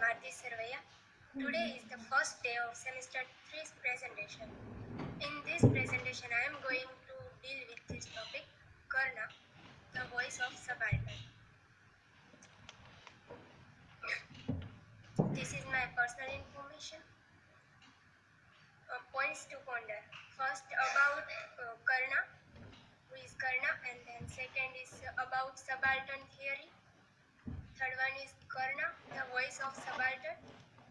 Today is the first day of semester 3's presentation. In this presentation, I am going to deal with this topic, Karna, the voice of subaltern. This is my personal information. Points to ponder. First, about Karna, who is Karna, and then second is about subaltern theory. Third one is Karna, the voice of subaltern,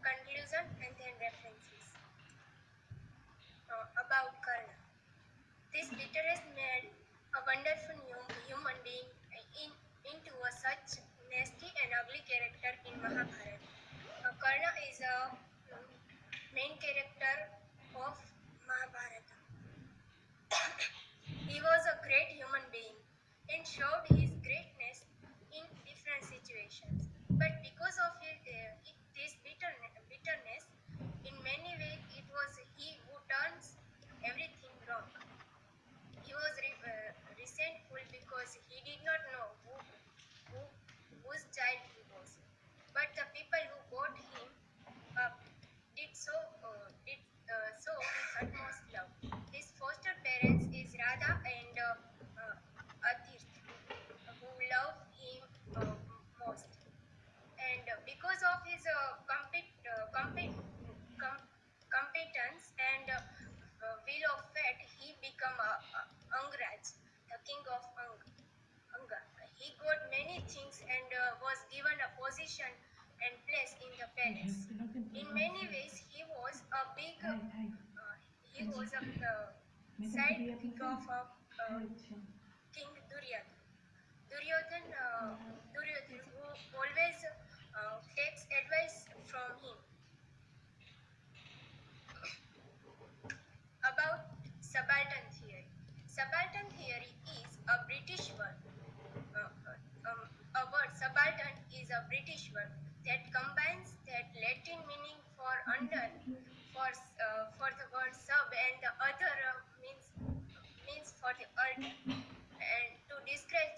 conclusion, and then references. About Karna. This literate made a wonderful human being into a such nasty and ugly character in Mahabharata. Karna is a main character of Mahabharata. He was a great human being and showed his greatness in different situations. But because of this bitterness, in many ways it was he who turns everything wrong. He was resentful because he did not know whose child he was. But the people who brought him up did so with utmost love. His foster parents is Radha and Atirth, who love him most. And because of his competence and will of fate, he became Angraj, the king of Anga. He got many things and was given a position and place in the palace. In many ways, he was a sidekick of King Duryodhan. Duryodhan, who always takes advice from him. About subaltern theory. Subaltern theory is a British word. A word subaltern is a British word that combines that Latin meaning for under, for the word sub, and the other means for the alter. And to describe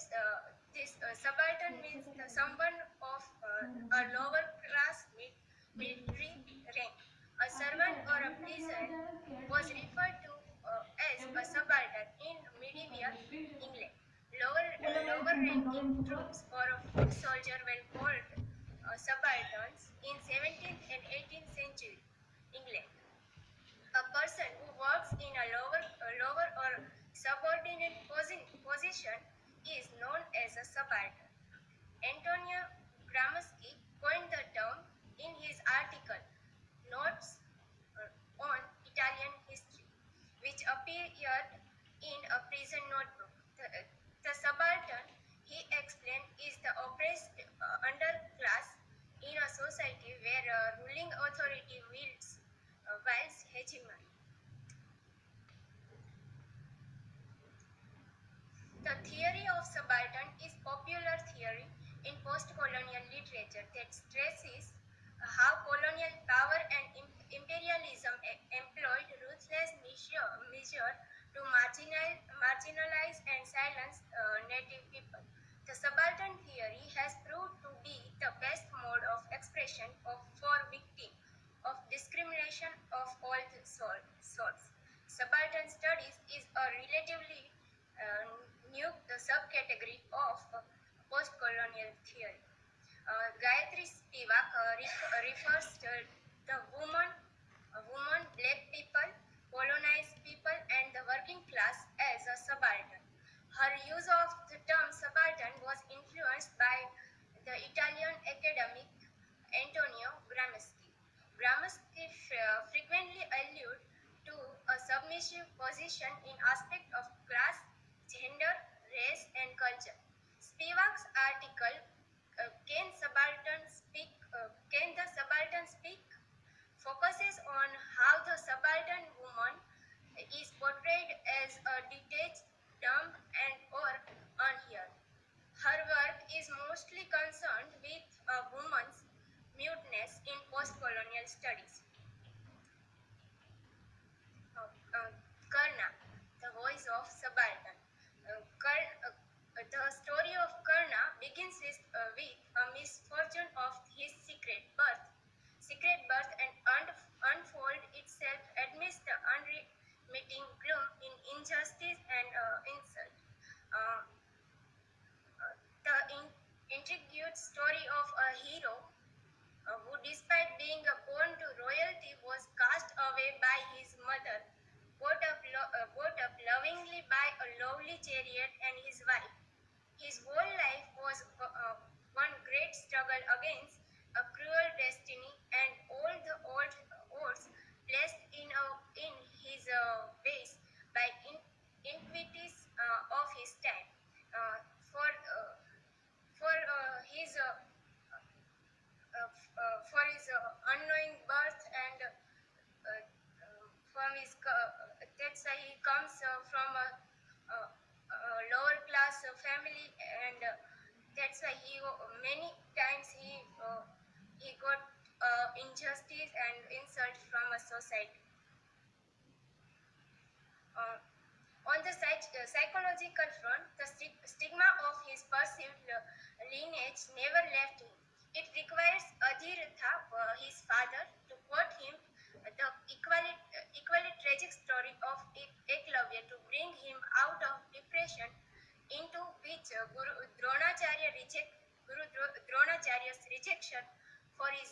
this subaltern means someone of a lower class military rank. A servant or a peasant was referred to as a subaltern in medieval England. Lower ranking troops or a foot soldier were called subalterns in 17th and 18th century England. A person who works in a lower or subordinate position is known as a subaltern. Antonio Gramsci coined the term in his article Notes on Italian History, which appeared in a prison notebook. The subaltern, he explained, is the oppressed underclass in a society where ruling authority wields hegemony. The theory of subaltern is popular theory in post-colonial literature that stresses how colonial power and imperialism employed ruthless measures to marginalize and silence native people. The subaltern theory has proved to be the best mode of expression for victims of discrimination of all sorts. Subaltern studies is a relatively new subcategory of post-colonial theory. Gayatri Spivak refers to the woman, black people, colonized people, and the working class as a subaltern. Her use of the term subaltern was influenced by the Italian academic Antonio Gramsci. Gramsci frequently allude to a submissive position in aspect of class, gender, race, and culture. Spivak's article, Can the Subaltern Speak? Focuses on how the subaltern woman is portrayed as a cute story of a hero who, despite being born to royalty, was cast away by his mother, brought up lovingly by a lovely chariot and his wife. His whole life was one great struggle against a cruel destiny and all the old odds placed in his ways by iniquities of his time. Uh, for uh, for his unknowing birth and from his that's why he comes from lower class family and that's why many times he got injustice and insult from a society. Uh, on the psychological front, the stigma of his perceived lineage never left him. It requires Adhiratha, his father, to quote him the equally tragic story of Eklavya to bring him out of depression into which Guru Dronacharya's rejection for his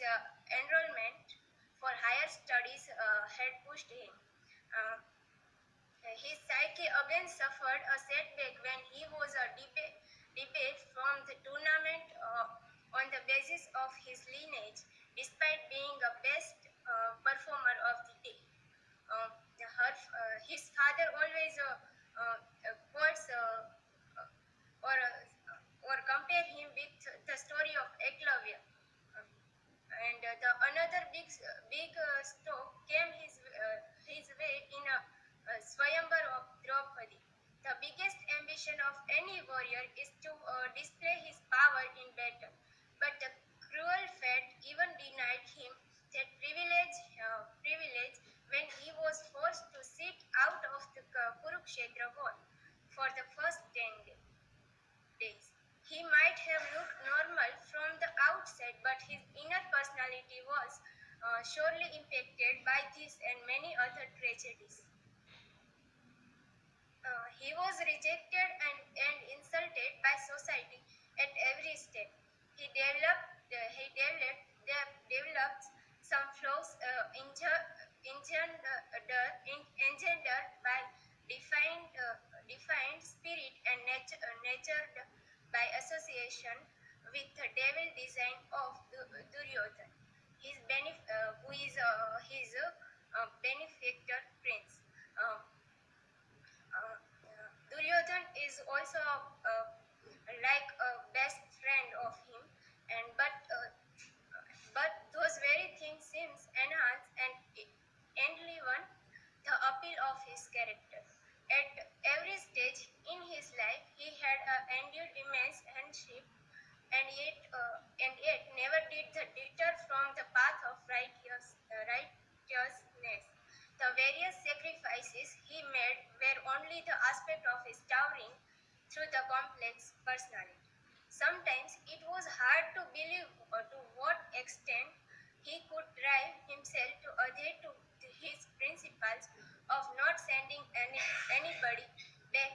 enrollment for higher studies had pushed him. Uh, his psyche again suffered a setback when he was debate from the tournament on the basis of his lineage, despite being the best performer of the day. His father always quotes or compare him with the story of Eklavya. And the another big stroke came his way in a Swayamvar of Draupadi. The biggest ambition of any warrior is to display his power in battle, but the cruel fate even denied him that privilege when he was forced to sit out of the Kurukshetra war for the first 10 days. He might have looked normal from the outside, but his inner personality was surely impacted by this and many other tragedies. He was rejected and insulted by society at every step. He developed some flaws engendered by defined spirit and nurtured by association with the devil design of Duryodhan, who is his benefactor prince. Uh, Duryodhan is also like a best friend of him, and but those very things seems enhance and enliven the appeal of his character. At every stage in his life, he had endured immense hardship, and yet never did the deter from the path of righteousness. The various sacrifices he made were only the aspect of his towering through the complex personality. Sometimes it was hard to believe to what extent he could drive himself to adhere to his principles of not sending anybody back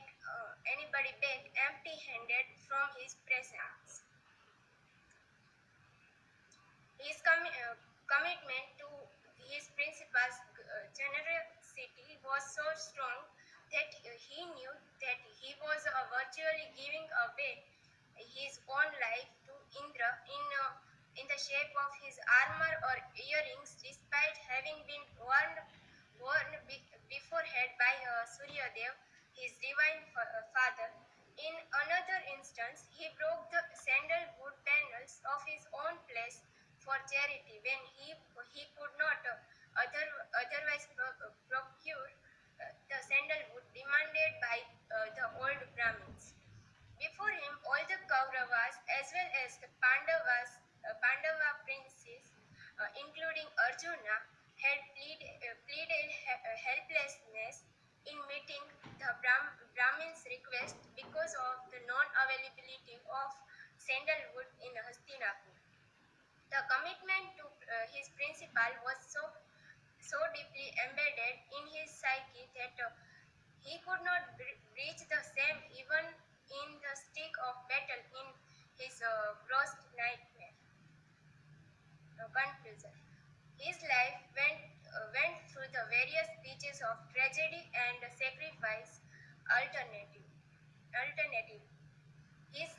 empty-handed from his presence. His commitment to his principal's generosity was so strong that he knew that he was virtually giving away his own life to Indra in the shape of his armor or earrings, despite having been beforehand by Suryadev, his divine father. In another instance, he broke the sandalwood panels of his own place for charity when he could not otherwise procure the sandalwood demanded by the old Brahmins. Before him, all the Kauravas as well as the Pandava princes, including Arjuna, had pleaded helplessness in meeting the Brahmin's request because of the non-availability of sandalwood in Hastinapur. The commitment to his principal was so deeply embedded in his psyche that he could not breach the same even in the stick of battle in his gross of tragedy and sacrifice alternative. Alternative. His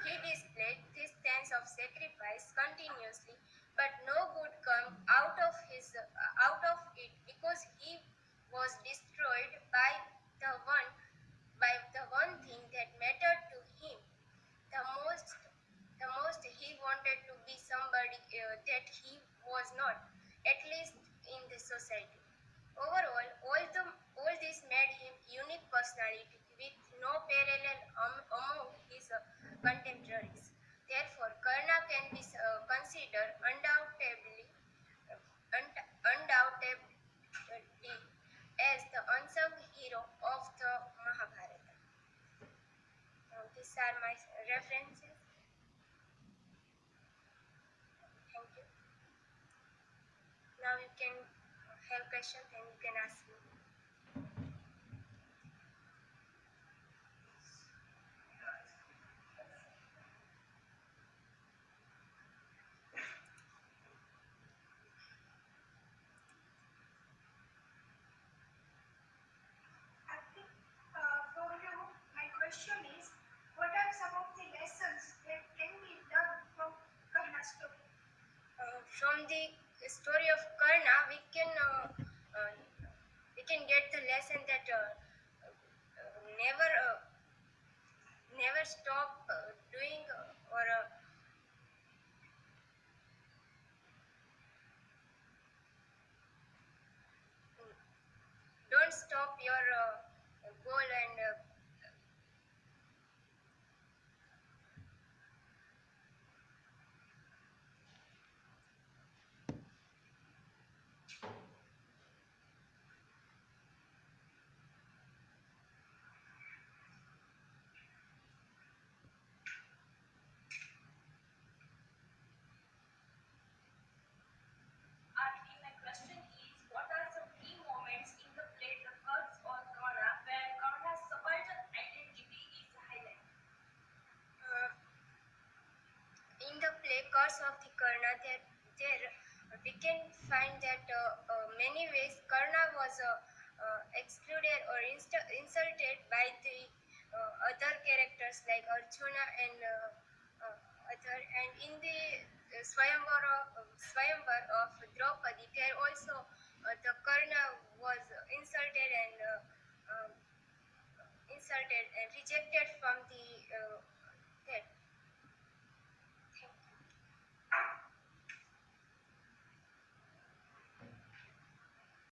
he displayed this sense of sacrifice continuously, but no good come out of it because he was destroyed the one by the one thing that mattered to him the most. The most he wanted to be somebody that he was not, at least in the society. Overall, all this made him unique personality with no parallel among his contemporaries. Therefore, Karna can be considered undoubtedly as the unsung hero of the Mahabharata. These are my references. Thank you. Now you can have questions and you can ask me. I think for you, my question is, what are some of the lessons that can be learned from Karna's story? From the story of Karna, uh, we can get the lesson that never never stop doing or don't stop your goal and My question is, what are some key moments in the play The Curse on Karna where Karna's subaltern identity is highlighted? uh, in the play Curse of the Karna, there we can find that many ways Karna was excluded or insulted by the other characters like Arjuna and other. And in the Swayamvar of Draupadi, there also the Karna was insulted and rejected from the